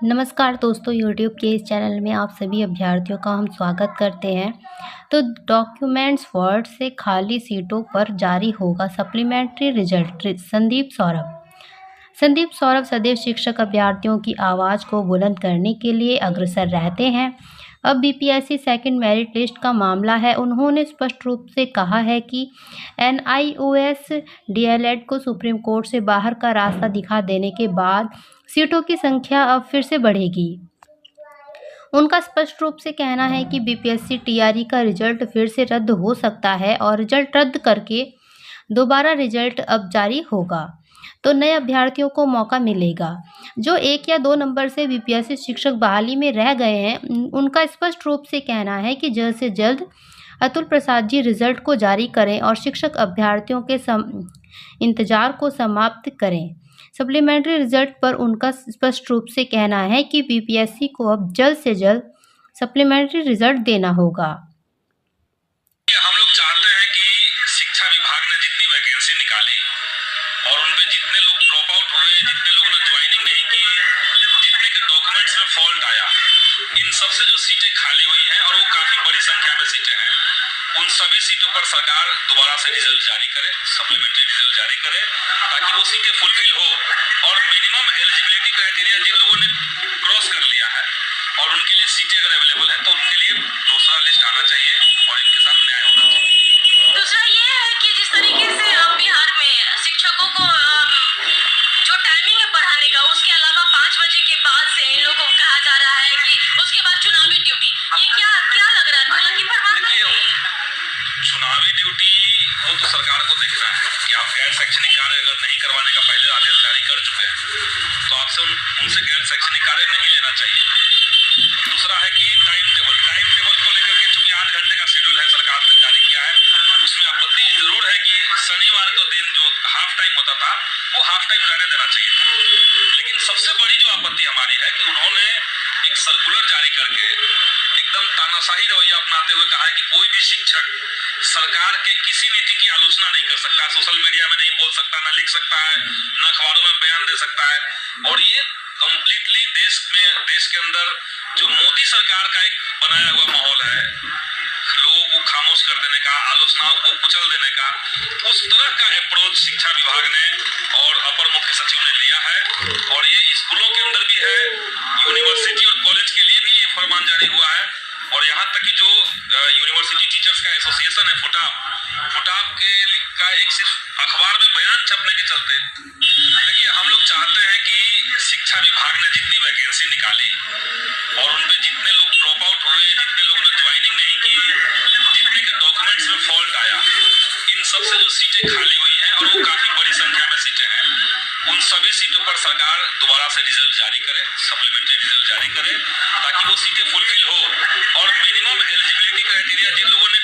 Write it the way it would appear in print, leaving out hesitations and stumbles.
नमस्कार दोस्तों, यूट्यूब के इस चैनल में आप सभी अभ्यर्थियों का हम स्वागत करते हैं। तो डॉक्यूमेंट्स वर्ड से खाली सीटों पर जारी होगा सप्लीमेंट्री रिजल्ट। संदीप सौरभ सदैव शिक्षक अभ्यर्थियों की आवाज़ को बुलंद करने के लिए अग्रसर रहते हैं। अब बीपीएससी सेकंड मेरिट लिस्ट का मामला है। उन्होंने स्पष्ट रूप से कहा है कि एनआईओएस डीएलएड को सुप्रीम कोर्ट से बाहर का रास्ता दिखा देने के बाद सीटों की संख्या अब फिर से बढ़ेगी। उनका स्पष्ट रूप से कहना है कि बीपीएससी टीआरई का रिजल्ट फिर से रद्द हो सकता है और रिजल्ट रद्द करके दोबारा रिजल्ट अब जारी होगा, तो नए अभ्यर्थियों को मौका मिलेगा। जो 1 या 2 नंबर से बीपीएससी शिक्षक बहाली में रह गए हैं, उनका स्पष्ट रूप से कहना है कि जल्द से जल्द अतुल प्रसाद जी रिजल्ट को जारी करें और शिक्षक अभ्यर्थियों के इंतजार को समाप्त करें। सप्लीमेंट्री रिजल्ट पर उनका स्पष्ट रूप से कहना है कि बीपीएससी को अब जल्द से जल्द सप्लीमेंट्री रिजल्ट देना होगा। हम लोग चाहते हैं कि शिक्षा विभाग ने जितनी वैकेंसी निकाली और उनपे जितने लोग ड्रॉप आउट हुए, जितने लोगों ने ज्वाइनिंग नहीं की, जितने के डॉक्यूमेंट्स में फॉल्ट आया, इन सबसे जो सीटें खाली हुई हैं और वो काफी बड़ी संख्या में सीटें हैं, उन सभी सीटों पर सरकार दोबारा से रिजल्ट जारी करे, सप्लीमेंट्री रिजल्ट जारी करे, ताकि वो सीटें फुलफिल हो और मिनिमम एलिजिबिलिटी क्राइटेरिया जिन लोगों ने क्रॉस कर लिया है और उनके लिए सीटें अगर अवेलेबल है तो उनके लिए दूसरा लिस्ट आना चाहिए और इनके साथ न्याय होना चाहिए। दूसरा ये है कि जिस तरीके से बिहार में शिक्षकों को जो टाइमिंग है पढ़ाने का, उसके अलावा 5 बजे के बाद से इन लोगों को कहा जा रहा है कि उसके बाद चुनावी ड्यूटी, ये क्या क्या लग रहा है? हालांकि चुनावी ड्यूटी वो तो सरकार को देखना है कि आप गैर शैक्षणिक कार्य अगर नहीं करवाने का पहले आदेश जारी कर चुके हैं तो आपसे उनसे गैर शैक्षणिक कार्य नहीं लेना चाहिए। दूसरा है कि टाइम टेबल को लेकर के चूंकि 8 घंटे का शेड्यूल है सरकार ने जारी किया है, उसमें आपत्ति जरूर है कि शनिवार को दिन जो हाफ टाइम होता था वो हाफ टाइम रहने देना चाहिए था। लेकिन सबसे बड़ी जो आपत्ति हमारी है कि उन्होंने एक सर्कुलर जारी करके एकदम तानाशाही रवैया अपनाते हुए कहा है कि कोई भी शिक्षक सरकार के किसी नीति की आलोचना नहीं कर सकता, सोशल मीडिया में नहीं बोल सकता, ना लिख सकता है, ना अखबारों में बयान दे सकता है। और ये कंप्लीटली देश के अंदर जो मोदी सरकार का एक बनाया हुआ माहौल है, लोगों को खामोश कर देने का, आलोचनाओं को कुचल देने का, उस तरह का अप्रोच शिक्षा विभाग ने और अपर मुख्य सचिव ने लिया है। और ये स्कूलों के अंदर भी है, यूनिवर्सिटी और कॉलेज के लिए भी ये फरमान जारी हुआ है। और यहाँ तक कि जो यूनिवर्सिटी टीचर्स का एसोसिएशन है फुटाप के का एक सिर्फ अखबार में बयान छपने के चलते, देखिए हम लोग चाहते हैं कि शिक्षा विभाग ने जितनी वैकेंसी निकाली और उनपे जितने लोग ड्रॉप आउट हुए, जितने लोगों ने ज्वाइनिंग नहीं की, जितने के डॉक्यूमेंट्स में फॉल्ट आया, इन सबसे जो सीटें खाली हुई हैं और वो काफी बड़ी संख्या में सीटें हैं, उन सभी सीटों पर सरकार दोबारा से रिजल्ट जारी करे, सप्लीमेंट्री रिजल्ट जारी करे, ताकि वो सीटें फुलफिल हो और मिनिमम एलिजिबिलिटी क्राइटेरिया जिन लोगों ने